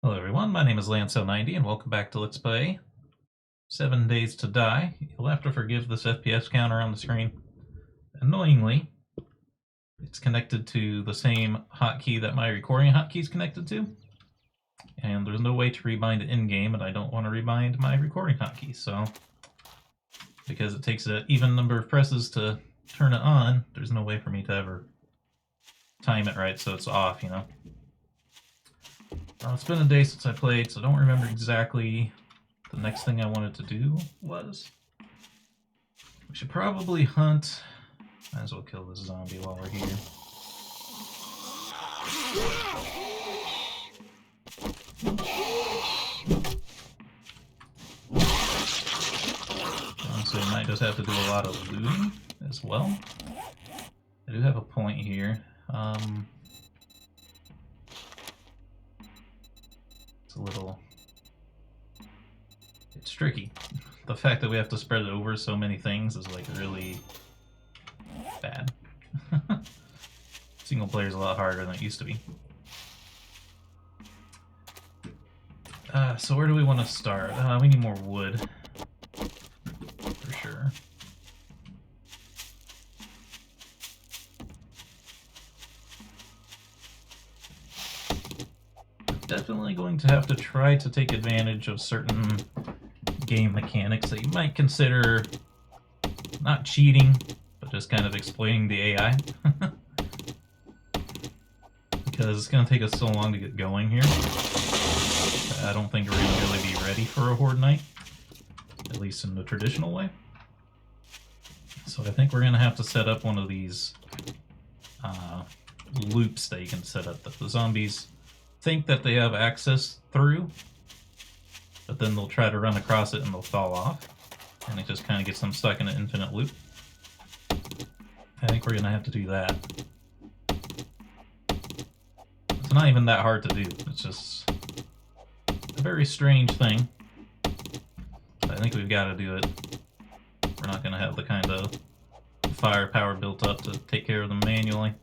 Hello everyone, my name is Lanso90 and welcome back to Let's Play 7 Days to Die. You'll have to forgive this FPS counter on the screen. Annoyingly, it's connected to the same hotkey that my recording hotkey is connected to. And there's no way to rebind it in-game, and I don't want to rebind my recording hotkey, so... because it takes an even number of presses to turn it on, there's no way for me to ever time it right so it's off, you know? It's been a day since I played, so I don't remember exactly the next thing I wanted to do was. We should probably hunt. Might as well kill this zombie while we're here. So we might just have to do a lot of looting as well. I do have a point here. It's tricky. The fact that we have to spread it over so many things is like really bad. Single player is a lot harder than it used to be. So where do we want to start? We need more wood. For sure. Definitely going to have to try to take advantage of certain game mechanics that you might consider not cheating, but just kind of exploiting the AI. Because it's going to take us so long to get going here. I don't think we're going to really be ready for a Horde Night, at least in the traditional way. So I think we're going to have to set up one of these loops that you can set up that the zombies think that they have access through, but then they'll try to run across it and they'll fall off, and it just kind of gets them stuck in an infinite loop. I think we're going to have to do that. It's not even that hard to do, it's just a very strange thing. But I think we've got to do it. We're not going to have the kind of firepower built up to take care of them manually.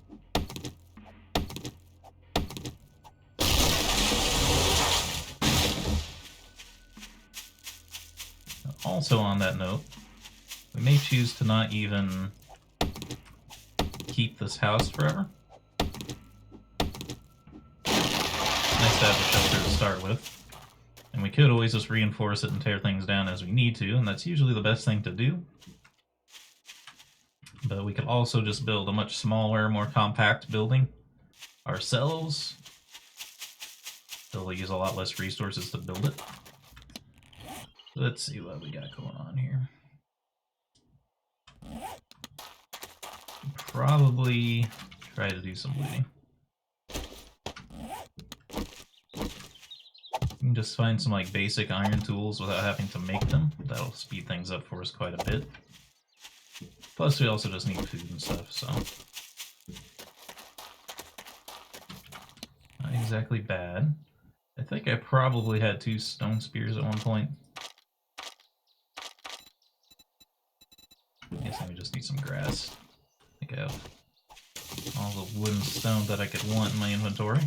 Also on that note, we may choose to not even keep this house forever. Nice to have a shelter to start with. And we could always just reinforce it and tear things down as we need to, and that's usually the best thing to do. But we could also just build a much smaller, more compact building ourselves. They'll use a lot less resources to build it. Let's see what we got going on here. Probably try to do some looting. You can just find some like basic iron tools without having to make them. That'll speed things up for us quite a bit. Plus we also just need food and stuff, so not exactly bad. I think I probably had 2 stone spears at one point. I guess I just need some grass. I think I have all the wood and stone that I could want in my inventory.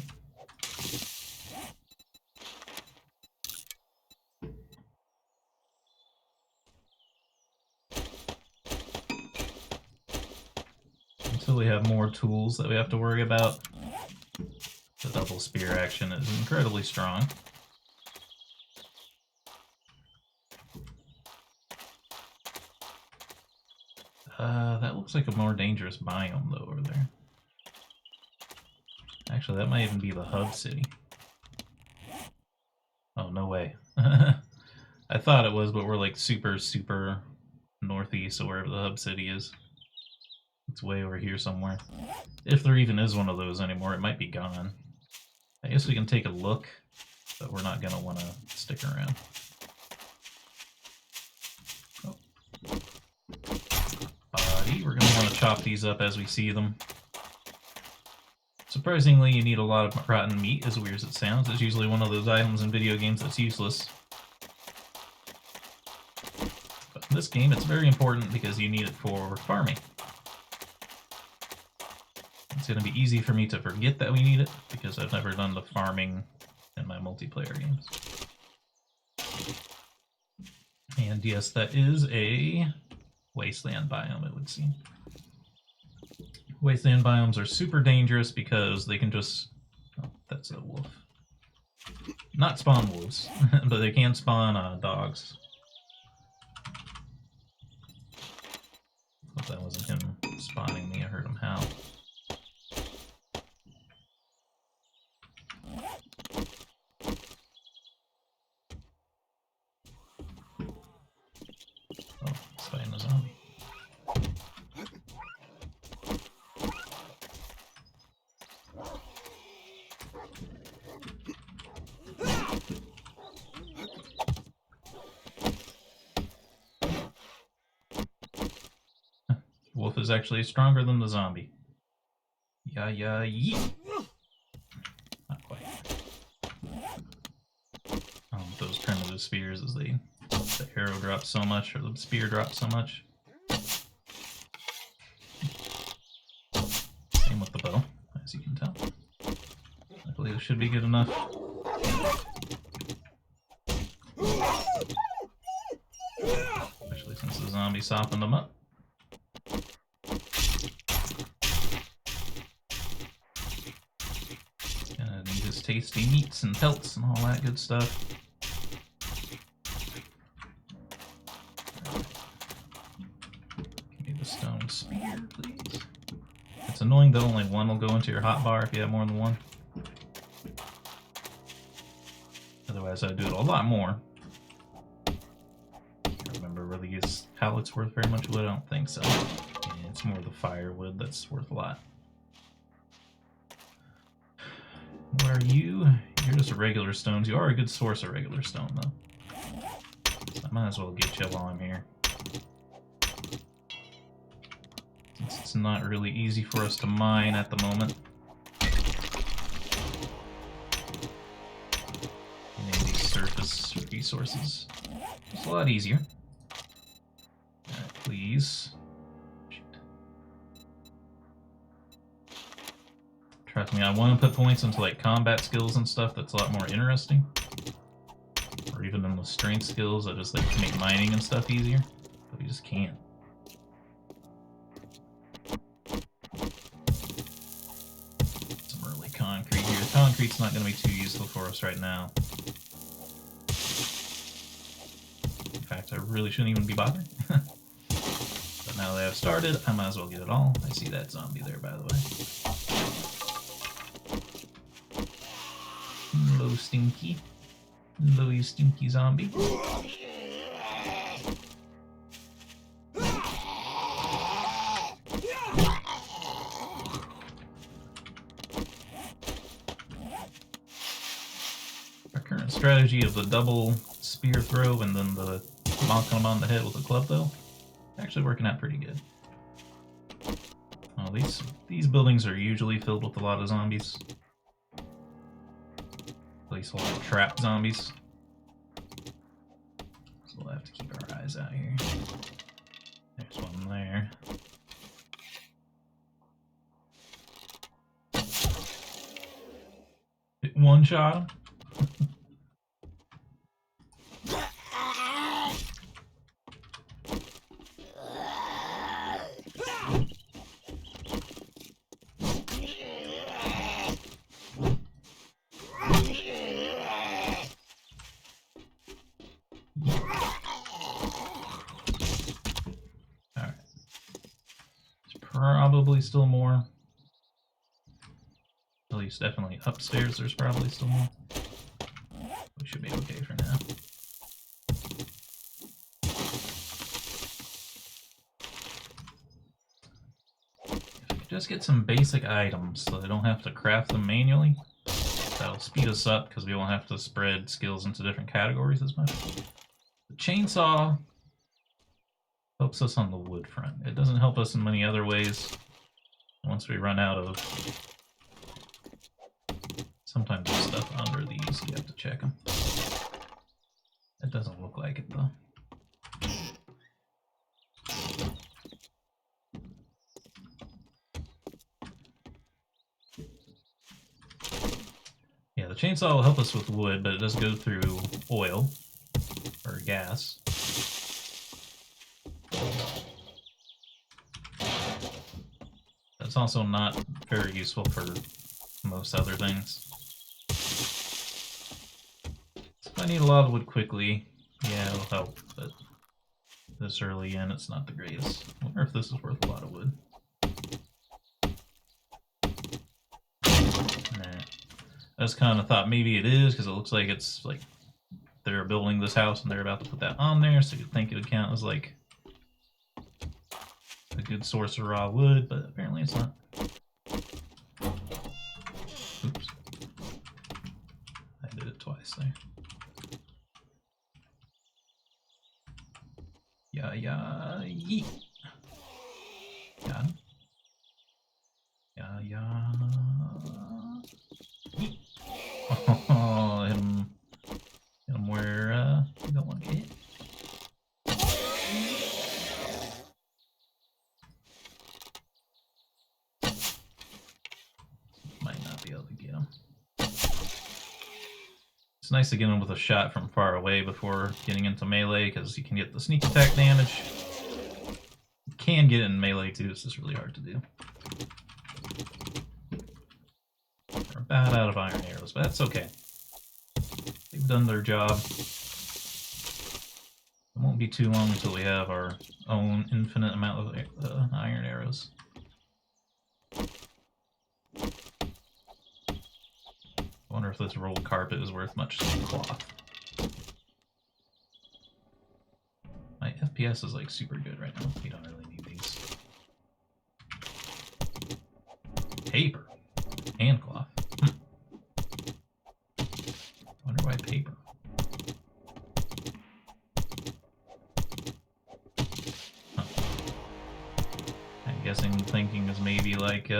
Until we have more tools that we have to worry about. The double spear action is incredibly strong. That looks like a more dangerous biome, though, over there. Actually, that might even be the hub city. Oh, no way. I thought it was, but we're like super, super northeast of wherever the hub city is. It's way over here somewhere. If there even is one of those anymore, it might be gone. I guess we can take a look, but we're not going to want to stick around. We're going to want to chop these up as we see them. Surprisingly, you need a lot of rotten meat, as weird as it sounds. It's usually one of those items in video games that's useless. But in this game, it's very important because you need it for farming. It's going to be easy for me to forget that we need it, because I've never done the farming in my multiplayer games. And yes, that is a wasteland biome, it would seem. Wasteland biomes are super dangerous because they can just... Oh, that's a wolf. Not spawn wolves, but they can spawn dogs. Hope that wasn't him spawning me. I heard him howl. Oh, he's fighting a zombie. Wolf is actually stronger than the zombie. Yeah, yeet. Not quite. Those primitive spears, as the arrow drops so much, or the spear drops so much. Same with the bow, as you can tell. I believe it should be good enough. Especially since the zombie softened them up. Tasty meats and pelts and all that good stuff. Give me the stone spear, please. It's annoying that only one will go into your hotbar if you have more than one. Otherwise, I'd do it a lot more. I can't remember whether these pallets worth very much wood. I don't think so. Yeah, it's more the firewood that's worth a lot. What are you? You're just a regular stones. You are a good source of regular stone, though. So I might as well get you while I'm here. Since it's not really easy for us to mine at the moment. Getting these surface resources. It's a lot easier. Alright, please. Trust me, I want to put points into like combat skills and stuff that's a lot more interesting. Or even in the strength skills that just like make mining and stuff easier. But we just can't. Some early concrete here. Concrete's not going to be too useful for us right now. In fact, I really shouldn't even be bothering. But now that I've started, I might as well get it all. I see that zombie there, by the way. Hello, Stinky. Hello, you stinky zombie. Our current strategy of the double spear throw and then the bonking them on the head with a club, though, actually working out pretty good. Oh, these buildings are usually filled with a lot of zombies. At least a lot of trapped zombies. So we'll have to keep our eyes out here. There's one there. Hit one shot him. Probably still more. At least definitely upstairs there's probably still more. We should be okay for now. If we just get some basic items so they don't have to craft them manually, that'll speed us up because we won't have to spread skills into different categories as much. The chainsaw helps us on the wood front. It doesn't help us in many other ways. Once we run out of... Sometimes there's stuff under these, you have to check them. It doesn't look like it, though. Yeah, the chainsaw will help us with wood, but it does go through oil or gas. That's also not very useful for most other things. So if I need a lot of wood quickly, yeah, it'll help, but this early in, it's not the greatest. I wonder if this is worth a lot of wood. Nah. I just kind of thought maybe it is, because it looks like it's like they're building this house and they're about to put that on there, so you'd think it would count as like a good source of raw wood, but apparently it's not. Oops. I did it twice there. Yeah, yeet. Got him. Yeah, yeet. Oh, hit him where you don't want to get hit. Might not be able to get him. It's nice to get him with a shot from far away before getting into melee, because you can get the sneak attack damage. You can get it in melee too, it's just really hard to do. We're about out of iron arrows, but that's okay. They've done their job. It won't be too long until we have our own infinite amount of iron arrows. I wonder if this rolled carpet is worth much cloth. My FPS is like super good right now. You don't really need these. Paper and cloth. Wonder why paper. Huh. I'm guessing thinking is maybe like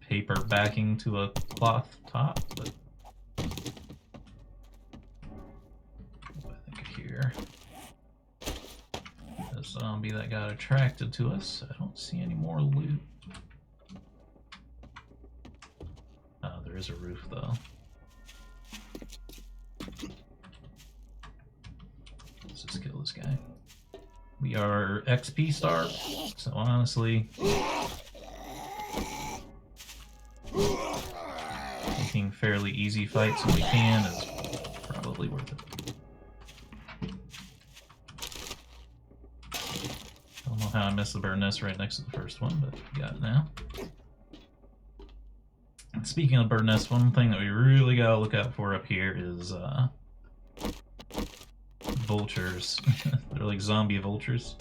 paper backing to a cloth top, but I think here, the zombie that got attracted to us. I don't see any more loot. Oh, there is a roof though. Let's just kill this guy. We are XP starved, so honestly, making fairly easy fights when we can is probably worth it. I don't know how I missed the bird nest right next to the first one, but we got it now. And speaking of bird nests, one thing that we really gotta look out for up here is vultures. They're like zombie vultures.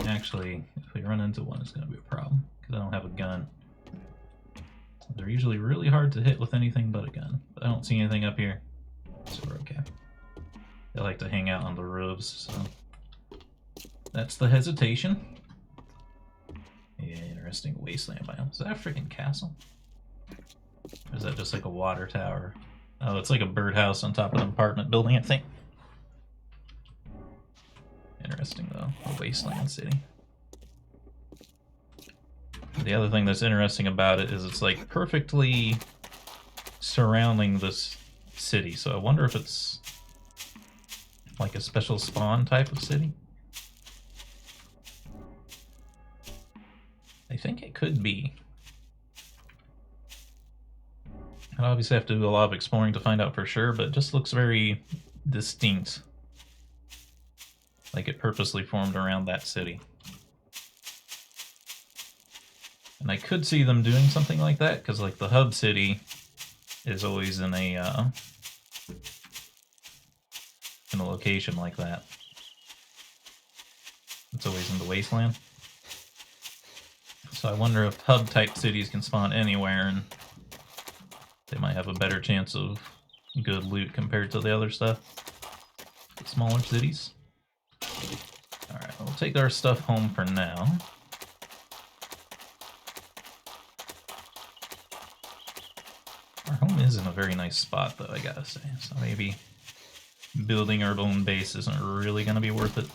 Actually, if we run into one, it's gonna be a problem, because I don't have a gun. They're usually really hard to hit with anything but a gun. But I don't see anything up here, so we're okay. They like to hang out on the roofs, so that's the hesitation. Yeah, interesting wasteland biome. Is that a freaking castle? Or is that just like a water tower? Oh, it's like a birdhouse on top of an apartment building, I think. Interesting though, a wasteland city. The other thing that's interesting about it is it's like perfectly surrounding this city, so I wonder if it's like a special spawn type of city. I think it could be. I'd obviously have to do a lot of exploring to find out for sure, but it just looks very distinct. Like it purposely formed around that city. And I could see them doing something like that, because like the hub city is always in a location like that. It's always in the wasteland. So I wonder if hub type cities can spawn anywhere, and they might have a better chance of good loot compared to the other stuff. The smaller cities. Alright, we'll take our stuff home for now. Our home is in a very nice spot, though, I gotta say. So maybe building our own base isn't really gonna be worth it.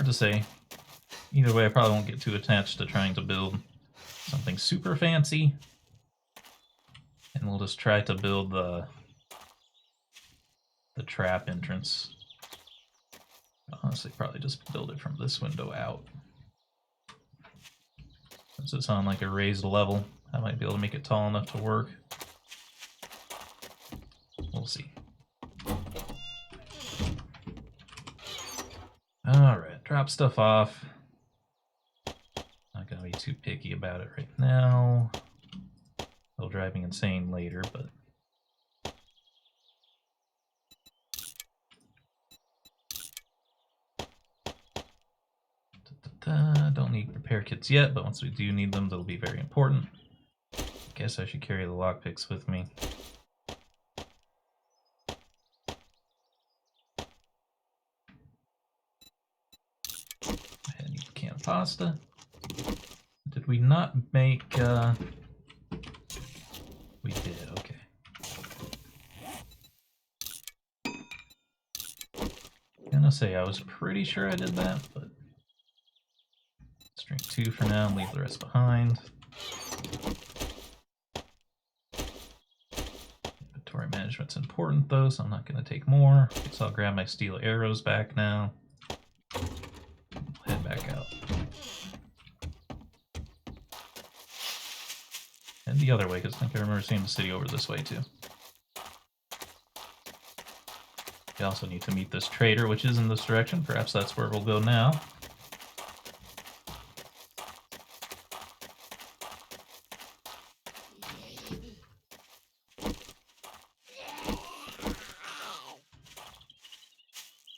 hard to say. Either way, I probably won't get too attached to trying to build something super fancy. And we'll just try to build the trap entrance. Honestly, probably just build it from this window out. Since it's on like a raised level, I might be able to make it tall enough to work. We'll see. Alright, drop stuff off. Not gonna be too picky about it right now. It'll drive me insane later, but... Don't need repair kits yet, but once we do need them, they'll be very important. Guess I should carry the lockpicks with me. I need a can of pasta. Did we not make... We did, okay. I'm gonna say I was pretty sure I did that, but... Let's drink 2 for now and leave the rest behind. Inventory management's important though, so I'm not gonna take more. Guess I'll grab my steel arrows back now. Head back out. And the other way, because I think I remember seeing the city over this way too. We also need to meet this trader, which is in this direction. Perhaps that's where we'll go now.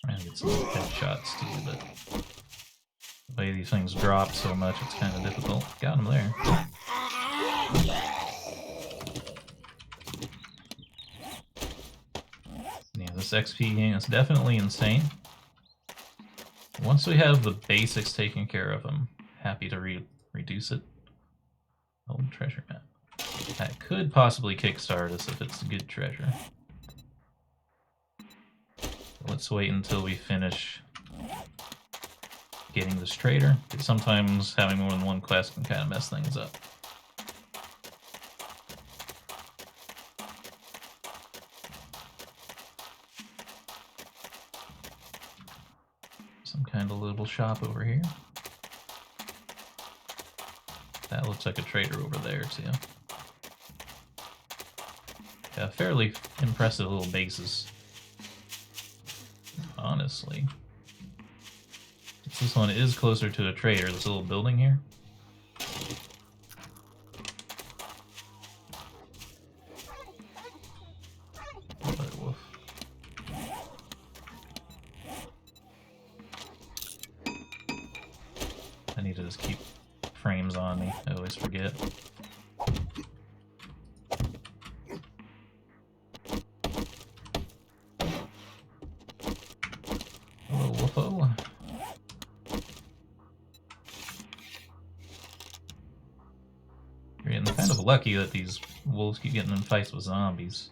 Trying to get some headshots too, but the way these things drop so much, it's kind of difficult. Got him there. Yeah, this XP gain is definitely insane. Once we have the basics taken care of, I'm happy to reduce it. Oh, treasure map. That could possibly kickstart us if it's good treasure. Let's wait until we finish getting this trader, because sometimes having more than one quest can kind of mess things up. Some kind of little shop over here. That looks like a trader over there too. Yeah, fairly impressive little bases. Honestly. This one is closer to a trader, this little building here. Woof. I need to just keep frames on me, I always forget. Hello, woofo. You're getting kind of lucky that these wolves keep getting in fights with zombies.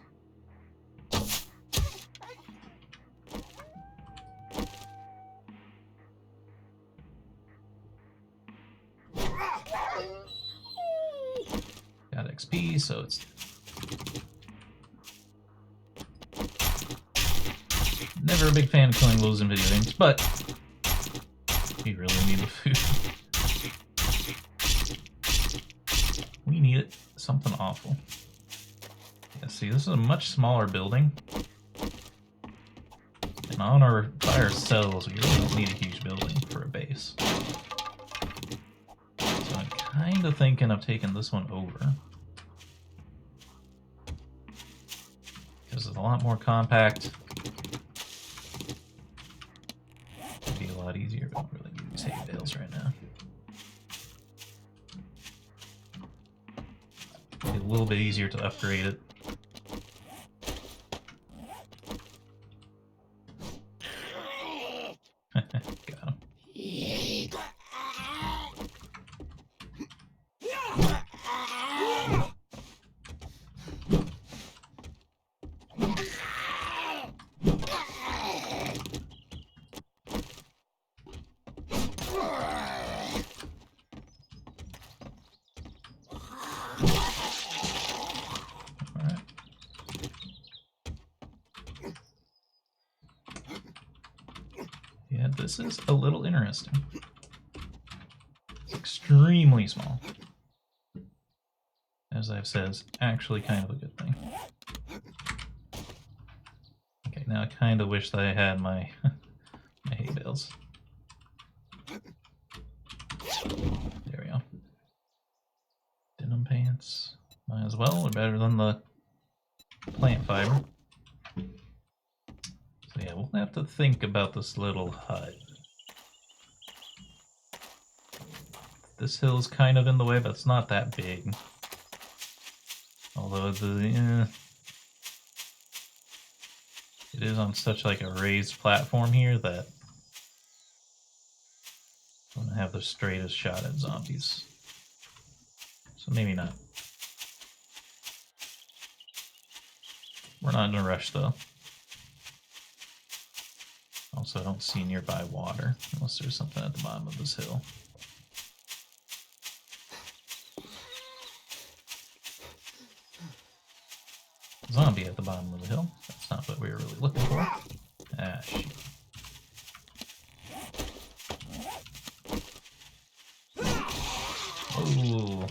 Got XP, so it's... Never a big fan of killing wolves in video games, but we really need the food. We need it. Something awful. Yeah, see, this is a much smaller building. And on our fire cells, we really don't need a huge building for a base. So I'm kind of thinking of taking this one over. Because it's a lot more compact. It'd be a lot easier, but I don't really need these hay bales right now. Be a little bit easier to upgrade it. Got him. This is a little interesting. It's extremely small. As I've said, it's actually kind of a good thing. Okay, now I kind of wish that I had my, my hay bales. There we go. Denim pants. Might as well. They're better than the plant fiber. So yeah, we'll have to think about this little hut. This hill's kind of in the way, but it's not that big. Although it is on such like a raised platform here that I'm gonna have the straightest shot at zombies. So maybe not. We're not in a rush though. Also, I don't see nearby water unless there's something at the bottom of this hill. Zombie at the bottom of the hill. That's not what we were really looking for. Ah, shit. Oh.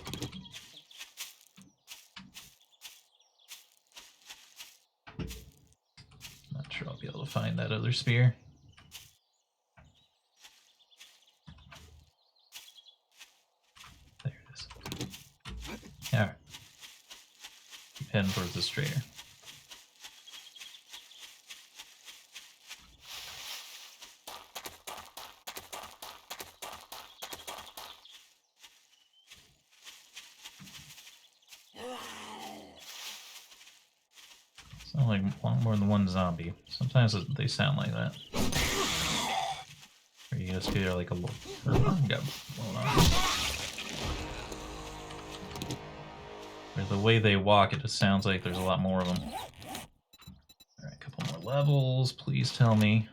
Not sure I'll be able to find that other spear. There it is. Alright. Keep heading towards the straighter. Sound like a lot more than one zombie. Sometimes they sound like that. Or you just feel like a little got blown off. Or the way they walk, it just sounds like there's a lot more of them. Alright, a couple more levels. Please tell me.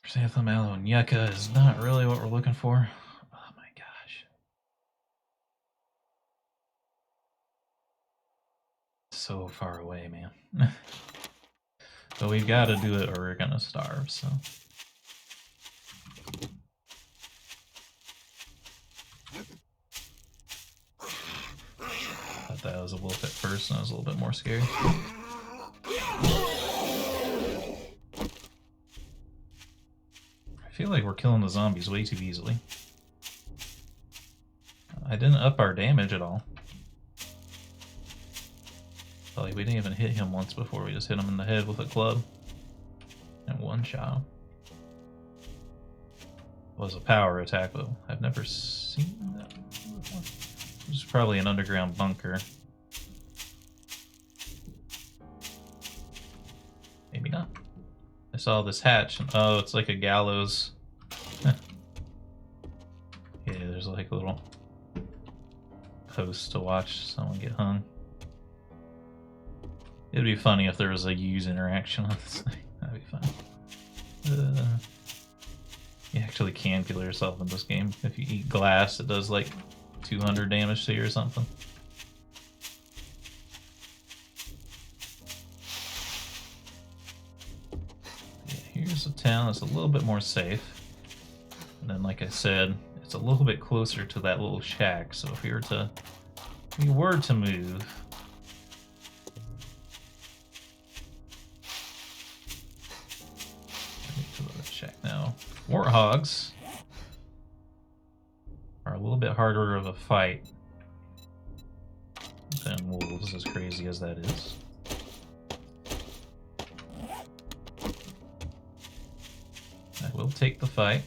Chrysanthemum, aloe, and yucca is not really what we're looking for. Oh my gosh. So far away, man. But we've got to do it or we're gonna starve, so. Thought that was a wolf at first and I was a little bit more scared. I feel like we're killing the zombies way too easily. I didn't up our damage at all. Like we didn't even hit him once before, we just hit him in the head with a club. And one shot. It was a power attack though. I've never seen that before. This is probably an underground bunker. Maybe not. I saw this hatch and oh, it's like a gallows. Yeah, there's like a little post to watch someone get hung. It'd be funny if there was a use interaction on this thing. That'd be fun. You actually can kill yourself in this game. If you eat glass, it does like 200 damage to you or something. Yeah, here's a town that's a little bit more safe. And then, like I said, it's a little bit closer to that little shack. So if we were to move. Check now. Warthogs are a little bit harder of a fight than wolves, as crazy as that is. I will take the fight.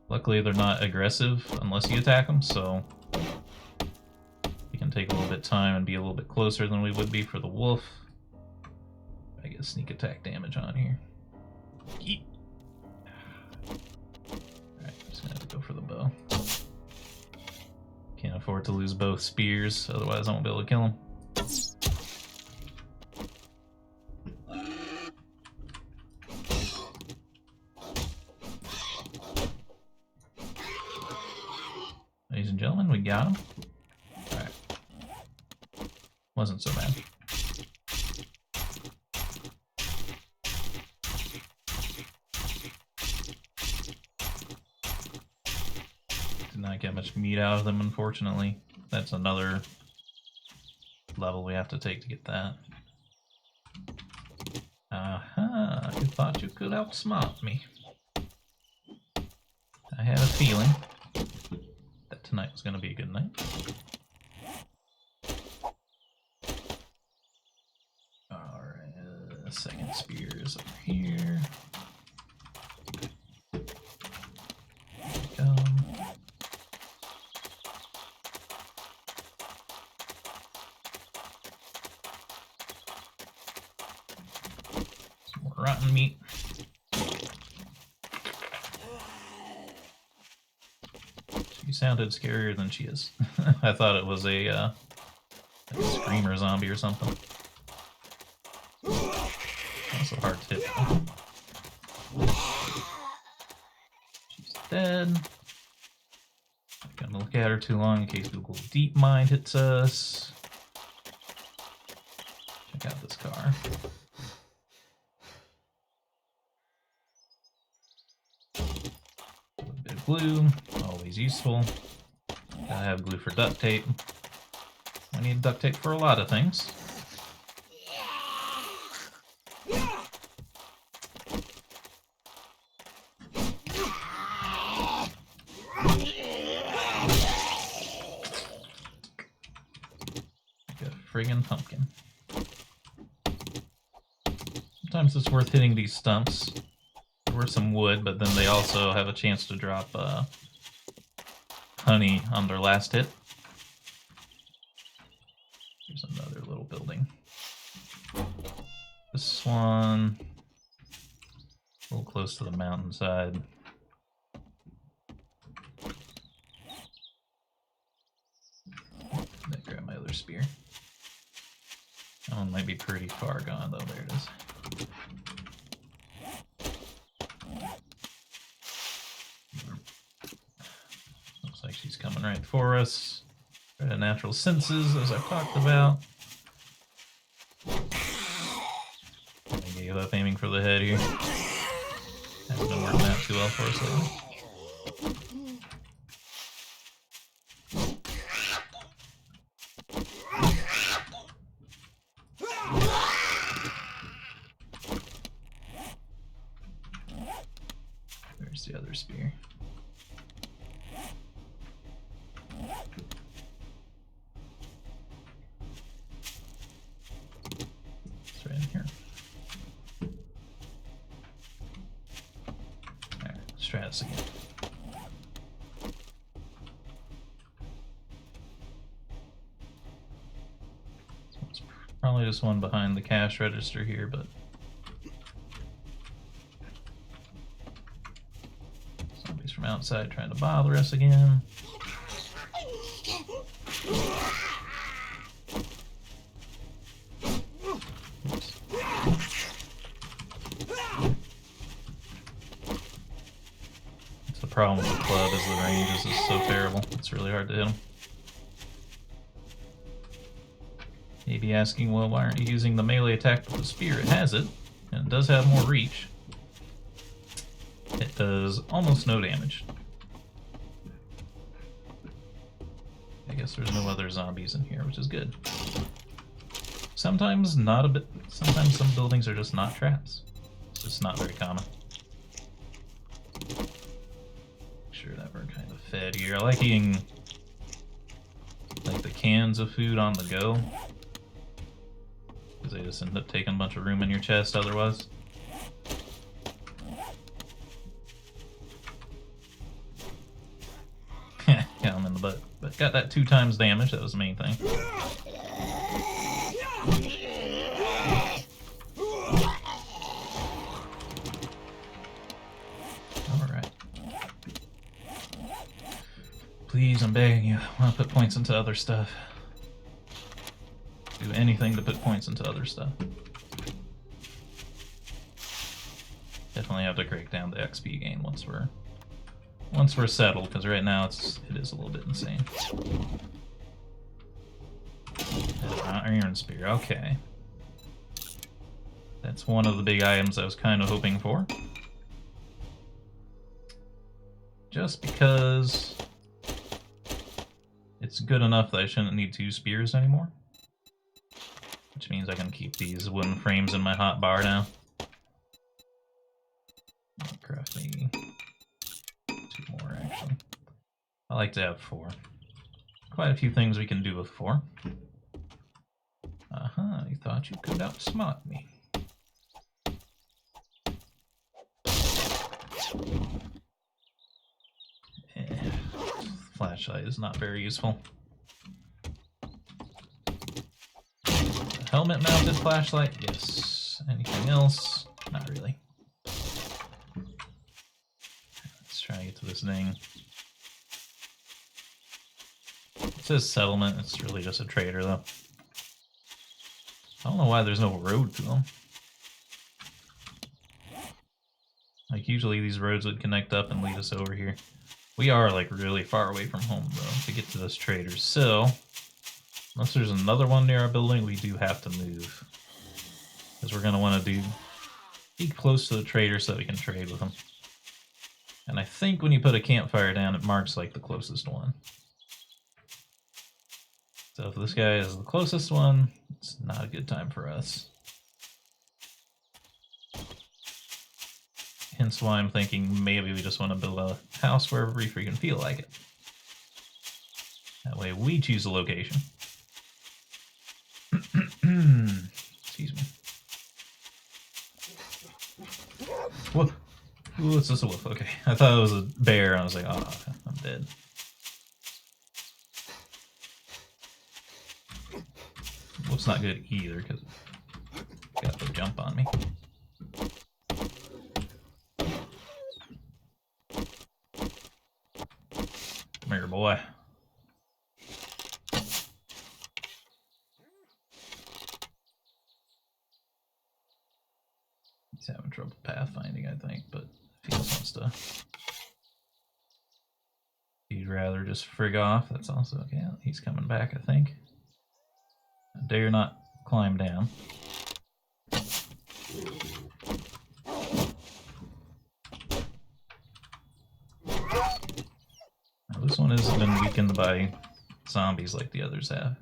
Luckily, they're not aggressive unless you attack them, so we can take a little bit of time and be a little bit closer than we would be for the wolf. I get sneak attack damage on here. Yeet. Alright, I'm just gonna have to go for the bow. Can't afford to lose both spears, otherwise I won't be able to kill him. Ladies and gentlemen, we got him. Alright. Wasn't so bad. get much meat out of them, unfortunately. That's another level we have to take to get that. Aha, you thought you could outsmart me. I had a feeling that tonight was going to be a good night. Alright, the second spear is over here. Some more rotten meat. She sounded scarier than she is. I thought it was a screamer zombie or something. Also hard to hit. She's dead. Not gonna look at her too long in case Google Deep Mind hits us. Check out this car. A bit of glue, always useful. Gotta have glue for duct tape. I need duct tape for a lot of things. Friggin' pumpkin. Sometimes it's worth hitting these stumps. There were some wood, but then they also have a chance to drop honey on their last hit. Here's another little building. This one, a little close to the mountainside. Then grab my other spear. That one might be pretty far gone, though. There it is. Looks like she's coming right for us. Right at natural senses, as I've talked about. I gave up aiming for the head here. Hasn't been working out too well for us lately. There's the other spear. It's right in here. Alright, let's try this again. It's probably just one behind the cash register here, but somebody's from outside trying to bother us again. The problem with the club is the range is so terrible. It's really hard to hit them. Maybe asking, well, why aren't you using the melee attack with the spear? It has it, and it does have more reach. It does almost no damage. I guess there's no other zombies in here, which is good. Sometimes not a bit. Sometimes some buildings are just not traps. It's just not very common. Sure that we're kind of fed here. I like eating like the cans of food on the go, because they just end up taking a bunch of room in your chest otherwise. Got him in the butt, but got that 2 times damage. That was the main thing. Please, I'm begging you. I want to put points into other stuff. Do anything to put points into other stuff. Definitely have to break down the XP gain once we're settled, because right now it is a little bit insane. Iron spear, okay. That's one of the big items I was kind of hoping for. Just because it's good enough that I shouldn't need 2 spears anymore. Which means I can keep these wooden frames in my hot bar now. I'll craft maybe 2 more, actually. I like to have 4. Quite a few things we can do with 4. You thought you could outsmart me. Flashlight is not very useful. Helmet mounted flashlight? Yes. Anything else? Not really. Let's try to get to this thing. It says settlement, it's really just a trader though. I don't know why there's no road to them. Like usually these roads would connect up and lead us over here. We are like really far away from home though to get to this trader, so unless there's another one near our building, we do have to move. Because we're going to want to be close to the trader so that we can trade with him. And I think when you put a campfire down, it marks like the closest one. So if this guy is the closest one, it's not a good time for us. Hence why I'm thinking maybe we just want to build a house wherever we freaking feel like it. That way we choose a location. Excuse me. Woof. Ooh, it's just a wolf. Okay. I thought it was a bear. I was like, oh, I'm dead. Wolf's not good either because it got the jump on me. Come here, boy. He's having trouble pathfinding, I think, but if he just wants to... He'd rather just frig off, that's also okay. He's coming back, I think. I dare not climb down. Now, this one hasn't been weakened by zombies like the others have.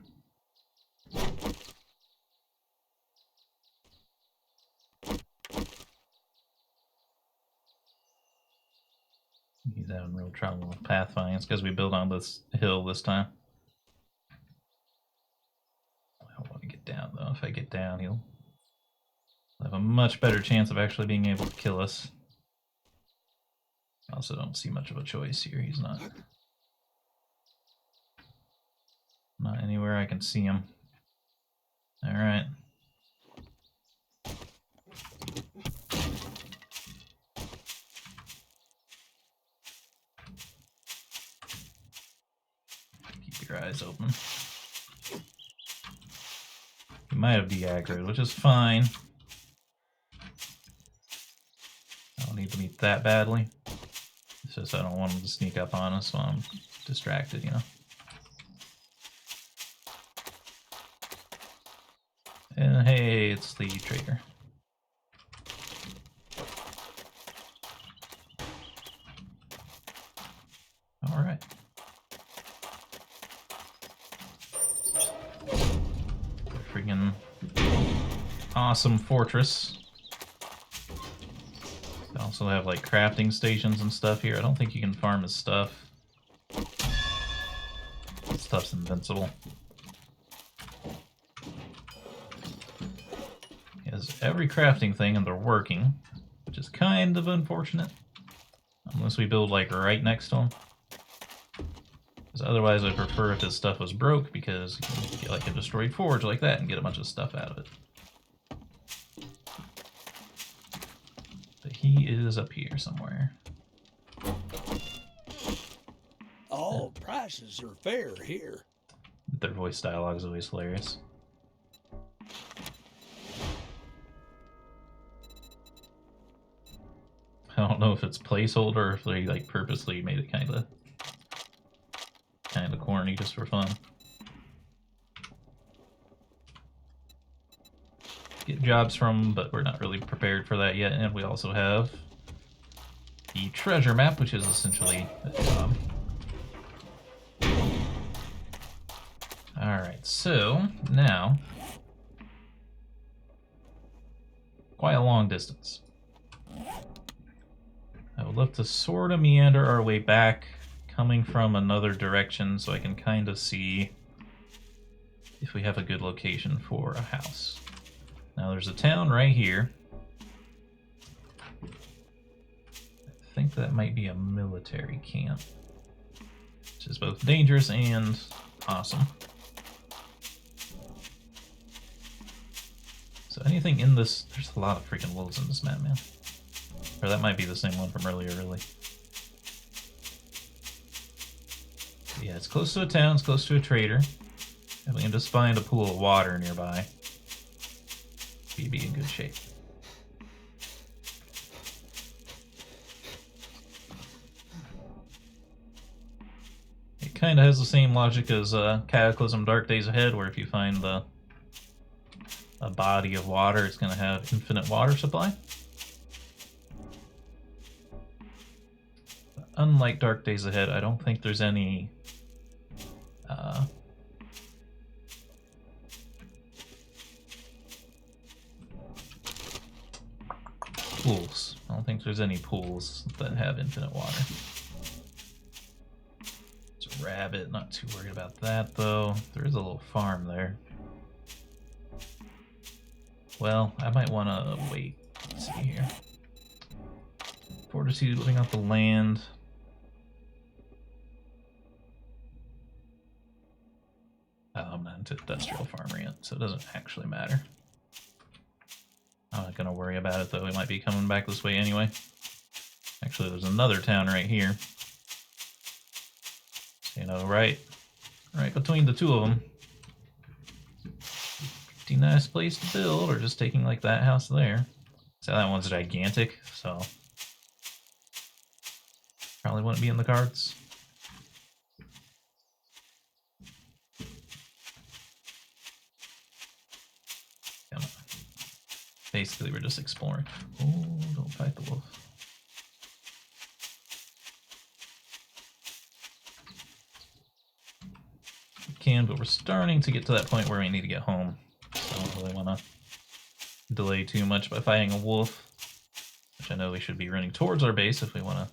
He's having real trouble with pathfinding. It's because we built on this hill this time. I don't want to get down though. If I get down, he'll have a much better chance of actually being able to kill us. I also don't see much of a choice here. He's not anywhere I can see him. All right. Keep your eyes open. He might have de-aggroed, which is fine. I don't need to meet that badly. It's just I don't want him to sneak up on us while I'm distracted, you know. And hey, it's the trader. All right. Freaking awesome fortress. They also have like crafting stations and stuff here. I don't think you can farm his stuff. This stuff's invincible. He has every crafting thing and they're working, which is kind of unfortunate. Unless we build like right next to him. Because otherwise I'd prefer if his stuff was broke because you can get like a destroyed forge like that and get a bunch of stuff out of it. But he is up here somewhere. All prices are fair here. Their voice dialogue is always hilarious. I don't know if it's placeholder or if they like purposely made it kind of corny just for fun. Get jobs from, but we're not really prepared for that yet. And we also have the treasure map, which is essentially a job. Alright, so now, quite a long distance. I would love to sort of meander our way back, coming from another direction, so I can kind of see if we have a good location for a house. Now there's a town right here. I think that might be a military camp, which is both dangerous and awesome. So anything in this, there's a lot of freaking wolves in this map, man. Or that might be the same one from earlier, really. Yeah, it's close to a town, it's close to a trader. If we can just find a pool of water nearby, we'd be in good shape. It kind of has the same logic as Cataclysm Dark Days Ahead, where if you find a body of water, it's going to have infinite water supply. But unlike Dark Days Ahead, I don't think there's any pools. I don't think there's any pools that have infinite water. It's a rabbit, not too worried about that though. There is a little farm there. Well, I might want to wait. Let's see here. Fortitude, living off the land. I'm not into industrial farming yet, so it doesn't actually matter. I'm not going to worry about it, though. We might be coming back this way anyway. Actually, there's another town right here. So, you know, right between the two of them. Pretty nice place to build, or just taking like that house there. So that one's gigantic, so probably wouldn't be in the cards. Come on. Basically, we're just exploring. Oh, don't fight the wolf. We can, but we're starting to get to that point where we need to get home. So I don't really want to delay too much by fighting a wolf, which I know we should be running towards our base if we want to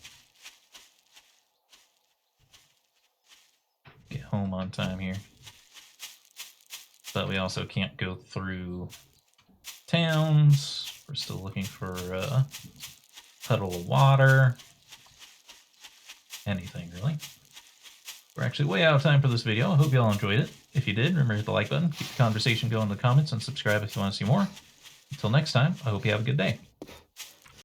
get home on time here. But we also can't go through towns. We're still looking for a puddle of water. Anything, really. We're actually way out of time for this video. I hope you all enjoyed it. If you did, remember to hit the like button, keep the conversation going in the comments, and subscribe if you want to see more. Until next time, I hope you have a good day.